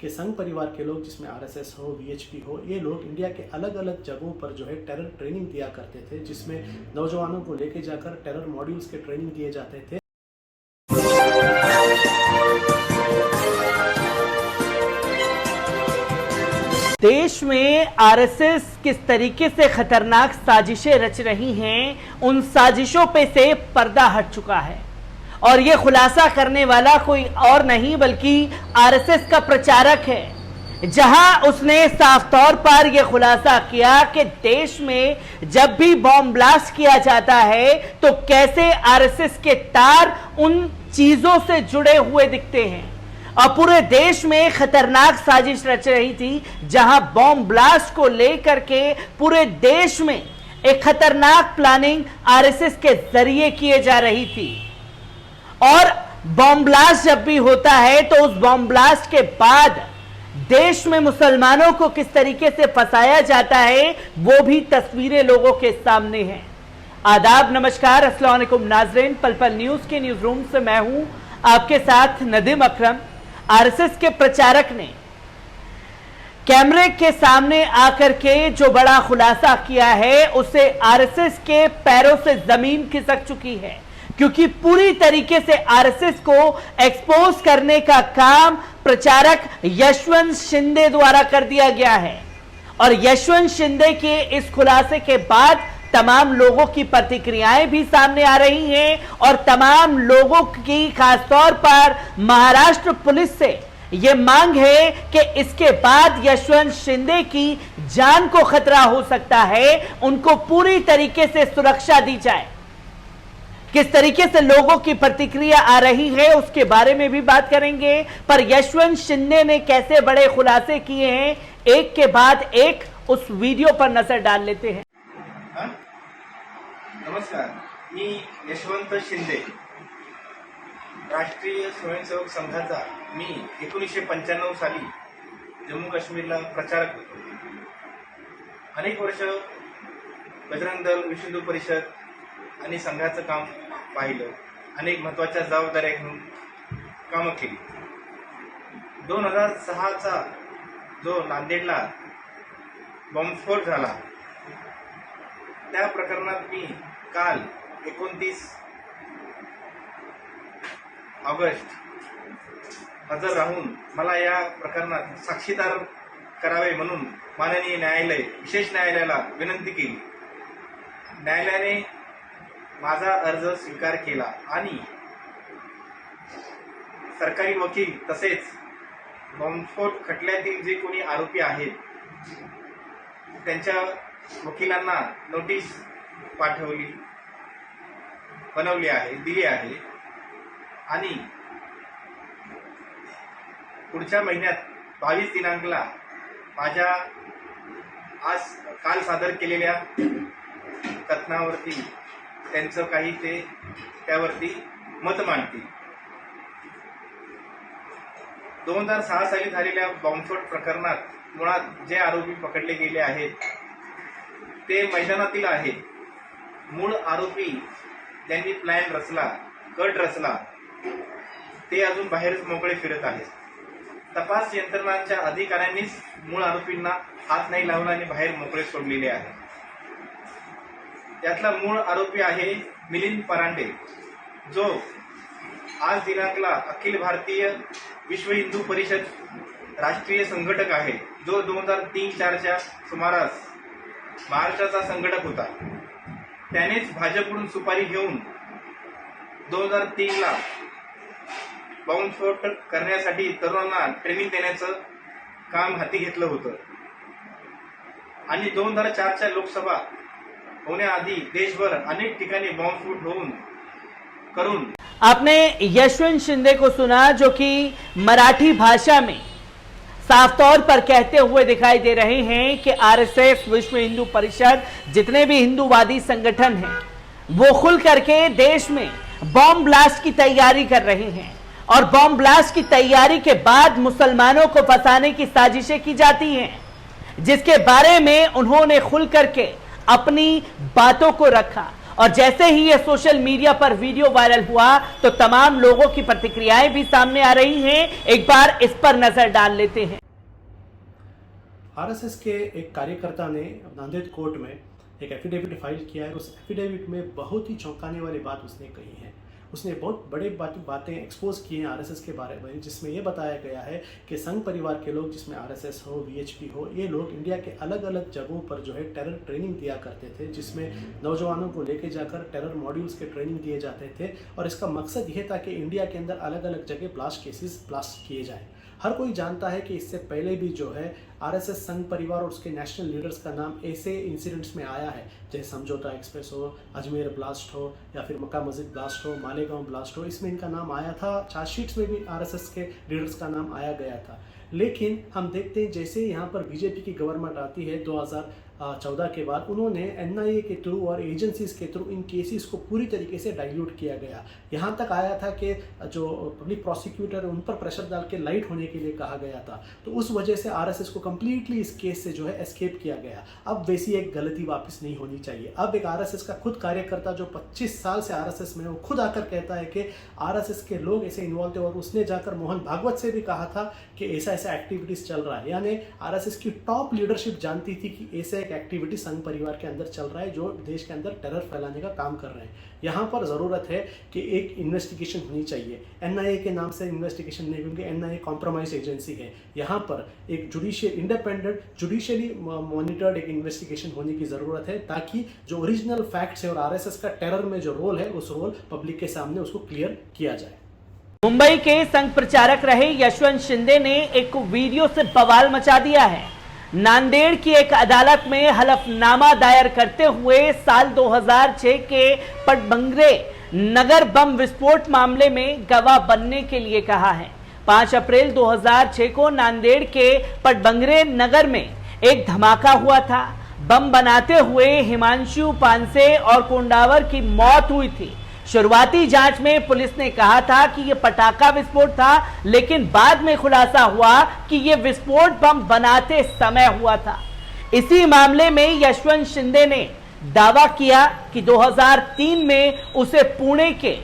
कि संघ परिवार के लोग, जिसमें आरएसएस हो, वीएचपी हो, ये लोग इंडिया के अलग अलग जगहों पर जो है टेरर ट्रेनिंग दिया करते थे, जिसमें नौजवानों को लेके जाकर टेरर मॉड्यूल्स के ट्रेनिंग दिए जाते थे। देश में आरएसएस किस तरीके से खतरनाक साजिशें रच रही हैं, उन साजिशों पे से पर्दा हट चुका है और ये खुलासा करने वाला कोई और नहीं बल्कि आरएसएस का प्रचारक है, जहां उसने साफ तौर पर यह खुलासा किया कि देश में जब भी बॉम्ब ब्लास्ट किया जाता है तो कैसे आरएसएस के तार उन चीजों से जुड़े हुए दिखते हैं और पूरे देश में खतरनाक साजिश रच रही थी, जहां बॉम्ब ब्लास्ट को लेकर के पूरे देश में एक खतरनाक प्लानिंग आरएसएस के जरिए किए जा रही थी। और बॉम्ब ब्लास्ट जब भी होता है तो उस बॉम्ब ब्लास्ट के बाद देश में मुसलमानों को किस तरीके से फंसाया जाता है, वो भी तस्वीरें लोगों के सामने हैं। आदाब, नमस्कार, अस्सलाम वालेकुम नाज़रीन। पल पल न्यूज के न्यूज रूम से मैं हूं आपके साथ नदीम अकरम। आरएसएस के प्रचारक ने कैमरे के सामने आकर के जो बड़ा खुलासा किया है, उसे आरएसएस के पैरों से जमीन खिसक चुकी है, क्योंकि पूरी तरीके से आरएसएस को एक्सपोज करने का काम प्रचारक यशवंत शिंदे द्वारा कर दिया गया है। और यशवंत शिंदे के इस खुलासे के बाद तमाम लोगों की प्रतिक्रियाएं भी सामने आ रही हैं और तमाम लोगों की, खासतौर पर महाराष्ट्र पुलिस से यह मांग है कि इसके बाद यशवंत शिंदे की जान को खतरा हो सकता है, उनको पूरी तरीके से सुरक्षा दी जाए। किस तरीके से लोगों की प्रतिक्रिया आ रही है उसके बारे में भी बात करेंगे, पर यशवंत शिंदे ने कैसे बड़े खुलासे किए हैं, एक के बाद एक उस वीडियो पर नजर डाल लेते हैं। नमस्कार, मी यशवंत शिंदे, राष्ट्रीय स्वयंसेवक संघाचा मी 1995 साली जम्मू काश्मीरला प्रचारक होतो। अनेक वर्ष बजरंग दल, विश्व हिंदू परिषद आणि संघाचं काम पाहिलं, अनेक महत्त्वाच्या जबाबदाऱ्या घेऊन कामं केली। 2006चा जो नांदेडला बॉम्बस्फोट झाला, त्या प्रकरणात मी काल 29 ऑगस्ट हजर राहून मला या प्रकरणात साक्षीदार करावे म्हणून माननीय न्यायालय, विशेष न्यायालयाला विनंती केली। न्यायालयाने माझा अर्ज स्वीकार केला आणि सरकारी वकील तसेच बॉम्बस्फोट खटल्यातील जे कोणी आरोपी आहेत त्यांच्या वकिलांना नोटीस बनवली आहे, दिली आहे आणि पुढच्या महिन्यात 22 दिनांकला माझ्या काल सादर केलेल्या कथनावरती त्यांचं काही ते त्यावरती मत मांडतील। 2006 साली झालेल्या बॉम्बस्फोट प्रकरणात मुळात जे आरोपी पकडले गेले आहेत ते मैदानातील आहेत। मूळ आरोपी ज्यांनी प्लॅन रचला, कट रचला, ते अजून बाहेरच मोकळे फिरत आहेत। तपास यंत्रणांच्या अधिकाऱ्यांनीच मूळ आरोपींना हात नाही लावला आणि बाहेर मोकळे सोडलेले आहे। त्यातला मूळ आरोपी आहे मिलिंद परांडे, जो आज दिनांकला अखिल भारतीय विश्व हिंदू परिषद राष्ट्रीय संघटक आहे, जो 2003-04च्या सुमारास महाराष्ट्राचा संघटक होता। त्यानेच भाजपकडून सुपारी घेऊन 2003ला बॉम्बस्फोट करण्यासाठी तरुणांना ट्रेनिंग देण्याचं काम हाती घेतलं होतं आणि 2004च्या लोकसभा होण्याआधी देशभर अनेक ठिकाणी बॉम्बस्फोट करून। आपने यशवंत शिंदे को सुना, जो कि मराठी भाषा में साफ तौर पर कहते हुए दिखाई दे रहे हैं कि आरएसएस, विश्व हिंदू परिषद, जितने भी हिंदूवादी संगठन हैं, वो खुल करके देश में बॉम्ब ब्लास्ट की तैयारी कर रहे हैं और बॉम्ब ब्लास्ट की तैयारी के बाद मुसलमानों को फंसाने की साजिशें की जाती हैं, जिसके बारे में उन्होंने खुल करके अपनी बातों को रखा और जैसे ही ये सोशल मीडिया पर वीडियो वायरल हुआ तो तमाम लोगों की प्रतिक्रियाएं भी सामने आ रही हैं। एक बार इस पर नजर डाल लेते हैं। आरएसएस के एक कार्यकर्ता ने नांदेड़ कोर्ट में एक एफिडेविट फाइल किया है। उस एफिडेविट में बहुत ही चौंकाने वाली बात उसने कही है। उसने बहुत बड़े बातें एक्सपोज की हैं आरएसएस के बारे में, जिसमें यह बताया गया है कि संघ परिवार के लोग, जिसमें आरएसएस हो, वीएचपी हो, ये लोग इंडिया के अलग अलग जगहों पर जो है टेरर ट्रेनिंग दिया करते थे, जिसमें नौजवानों को लेके जाकर टेरर मॉड्यूल्स के ट्रेनिंग दिए जाते थे। और इसका मकसद यह था कि इंडिया के अंदर अलग अलग जगह ब्लास्ट केसेस ब्लास्ट किए जाएँ। हर कोई जानता है कि इससे पहले भी जो है आरएसएस संघ परिवार और उसके नेशनल लीडर्स का नाम ऐसे इंसिडेंट्स में आया है, जैसे समझौता एक्सप्रेस हो, अजमेर ब्लास्ट हो, या फिर मक्का मस्जिद ब्लास्ट हो, मालेगांव ब्लास्ट हो, इसमें इनका नाम आया था। चार्जशीट्स में भी आरएसएस के लीडर्स का नाम आया गया था। लेकिन हम देखते हैं जैसे यहाँ पर बीजेपी की गवर्नमेंट आती है 2014 के बाद, उन्होंने एनआईए के थ्रू और एजेंसीज के थ्रू इन केसेस को पूरी तरीके से डाइल्यूट किया गया। यहाँ तक आया था कि जो पब्लिक प्रोसिक्यूटर उन पर प्रेशर डाल के लाइट होने के लिए कहा गया था। तो उस वजह से आरएसएस को कम्प्लीटली इस केस से जो है एस्केप किया गया। अब वैसी एक गलती वापस नहीं होनी चाहिए। अब एक आरएसएस का खुद कार्यकर्ता जो 25 साल से आरएसएस में, वो खुद आकर कहता है कि आरएसएस के लोग ऐसे इन्वॉल्व थे, और उसने जाकर मोहन भागवत से भी कहा था कि ऐसा ऐसा एक्टिविटीज चल रहा है। यानी आरएसएस की टॉप लीडरशिप जानती थी कि ऐसे एक एक्टिविटी संघ परिवार के अंदर चल रहा है जो देश के अंदर टेरर फैलाने का काम कर रहे हैं। यहाँ पर ज़रूरत है कि एक इन्वेस्टिगेशन होनी चाहिए। एनआईए के नाम से इन्वेस्टिगेशन नहीं, क्योंकि एनआईए कॉम्प्रोमाइज एजेंसी है। यहाँ पर एक इंडिपेंडेंट जुडिशियली मॉनिटर्ड एक इन्वेस्टिगेशन होने की ज़रूरत है, ताकि जो ओरिजिनल फैक्ट्स है और आरएसएस का टेरर में जो रोल है, उस रोल पब्लिक के सामने उसको क्लियर किया जाए। मुंबई के संघ प्रचारक रहे यशवंत शिंदे ने एक वीडियो से बवाल मचा दिया है। नांदेड़ की एक अदालत में हलफनामा दायर करते हुए साल 2006 के पटबंगरे नगर बम विस्फोट मामले में गवाह बनने के लिए कहा है। 5 अप्रैल 2006 को नांदेड़ के पटबंगरे नगर में एक धमाका हुआ था। बम बनाते हुए हिमांशु पानसे और कोंडावर की मौत हुई थी। शुरुआती जांच में पुलिस ने कहा था कि यह पटाखा विस्फोट था, लेकिन बाद में खुलासा हुआ कि यह विस्फोट बम बनाते समय हुआ था। इसी मामले में यशवंत शिंदे ने दावा किया कि 2003 में उसे पुणे के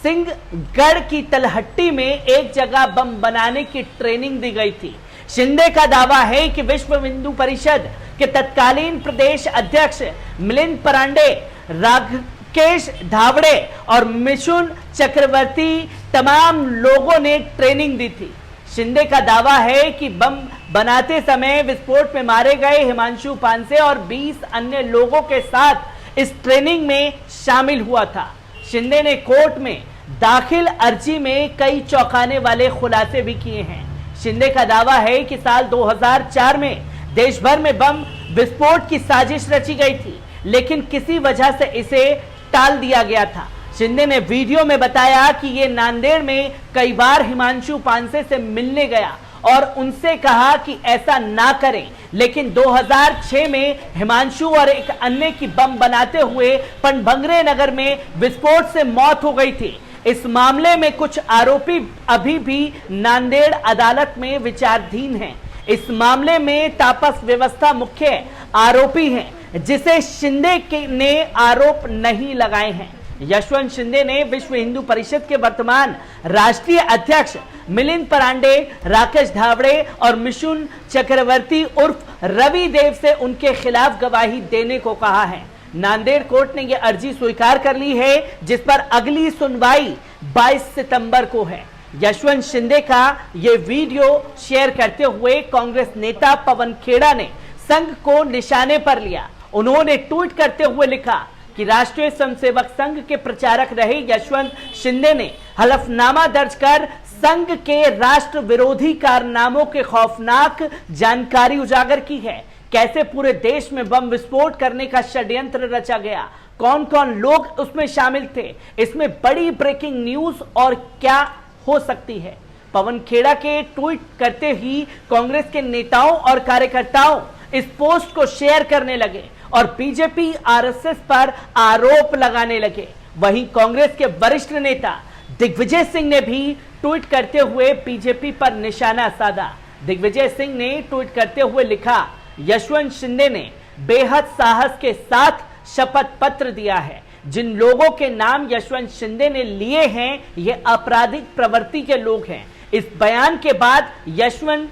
सिंहगढ़ की तलहट्टी में एक जगह बम बनाने की ट्रेनिंग दी गई थी। शिंदे का दावा है कि विश्व हिंदू परिषद के तत्कालीन प्रदेश अध्यक्ष मिलिंद परांडे, राकेश धावड़े और मिशुन चक्रवर्ती तमाम लोगों ने ट्रेनिंग दी थी। शिंदे का दावा है कि बम बनाते समय विस्फोट में मारे गए हिमांशु पानसे और 20 अन्य लोगों के साथ इस ट्रेनिंग में शामिल हुआ था। शिंदे ने कोर्ट में दाखिल अर्जी में कई चौंकाने वाले खुलासे भी किए हैं। शिंदे का दावा है कि साल 2004 में देश भर में बम विस्फोट की साजिश रची गई थी, लेकिन किसी वजह से इसे टाल दिया गया था। शिंदे ने वीडियो में बताया कि ये नांदेड़ में कई बार हिमांशु पानसे से मिलने गया और उनसे कहा कि ऐसा ना करें, लेकिन 2006 में हिमांशु और एक अन्य की बम बनाते हुए पटबंगरे नगर में विस्फोट से मौत हो गई थी। इस मामले में कुछ आरोपी अभी भी नांदेड़ अदालत में विचाराधीन हैं। इस मामले में तापस व्यवस्था मुख्य आरोपी हैं, जिसे शिंदे ने आरोप नहीं लगाए हैं। यशवंत शिंदे ने विश्व हिंदू परिषद के वर्तमान राष्ट्रीय अध्यक्ष मिलिंद परांडे, राकेश धावड़े और मिशुन चक्रवर्ती उर्फ रवि देव से उनके खिलाफ गवाही देने को कहा है। नांदेड़ कोर्ट ने यह अर्जी स्वीकार कर ली है, जिस पर अगली सुनवाई 22 सितंबर को है। यशवंत शिंदे का यह वीडियो शेयर करते हुए कांग्रेस नेता पवन खेड़ा ने संघ को निशाने पर लिया। उन्होंने ट्वीट करते हुए लिखा कि राष्ट्रीय स्वयंसेवक संघ के प्रचारक रहे यशवंत शिंदे ने हलफनामा दर्ज कर संघ के राष्ट्र विरोधी कारनामों के खौफनाक जानकारी उजागर की है। कैसे पूरे देश में बम विस्फोट करने का षड्यंत्र रचा गया, कौन कौन लोग उसमें शामिल थे, इसमें बड़ी ब्रेकिंग न्यूज और क्या हो सकती है। पवन खेड़ा के ट्वीट करते ही कांग्रेस के नेताओं और कार्यकर्ताओं इस पोस्ट को शेयर करने लगे और बीजेपी आरएसएस पर आरोप लगाने लगे। वहीं कांग्रेस के वरिष्ठ नेता दिग्विजय सिंह ने भी ट्वीट करते हुए बीजेपी पर निशाना साधा। दिग्विजय सिंह ने ट्वीट करते हुए लिखा, यशवंत शिंदे ने बेहद साहस के साथ शपथ पत्र दिया है। जिन लोगों के नाम यशवंत शिंदे ने लिए हैं ये आपराधिक प्रवृत्ति के लोग हैं। इस बयान के बाद यशवंत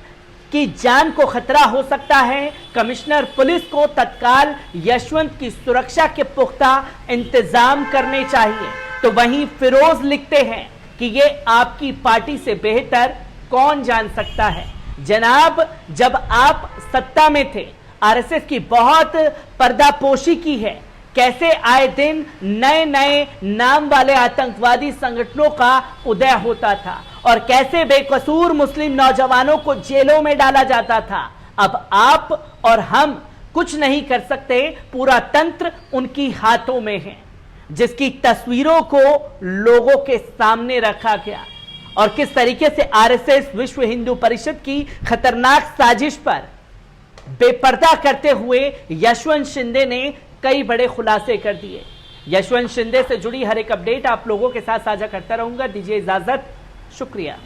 की जान को खतरा हो सकता है। कमिश्नर पुलिस को तत्काल यशवंत की सुरक्षा के पुख्ता इंतजाम करने चाहिए। तो वहीं फिरोज लिखते हैं कि ये आपकी पार्टी से बेहतर कौन जान सकता है। जनाब, जब आप सत्ता में थे आरएसएस की बहुत पर्दापोशी की है। कैसे आए दिन नए नए नाम वाले आतंकवादी संगठनों का उदय होता था और कैसे बेकसूर मुस्लिम नौजवानों को जेलों में डाला जाता था। अब आप और हम कुछ नहीं कर सकते, पूरा तंत्र उनकी हाथों में है, जिसकी तस्वीरों को लोगों के सामने रखा गया और किस तरीके से आरएसएस विश्व हिंदू परिषद की खतरनाक साजिश पर बेपर्दा करते हुए यशवंत शिंदे ने कई बड़े खुलासे कर दिए। यशवंत शिंदे से जुड़ी हर एक अपडेट आप लोगों के साथ साझा करता रहूंगा। दीजिए इजाजत, शुक्रिया।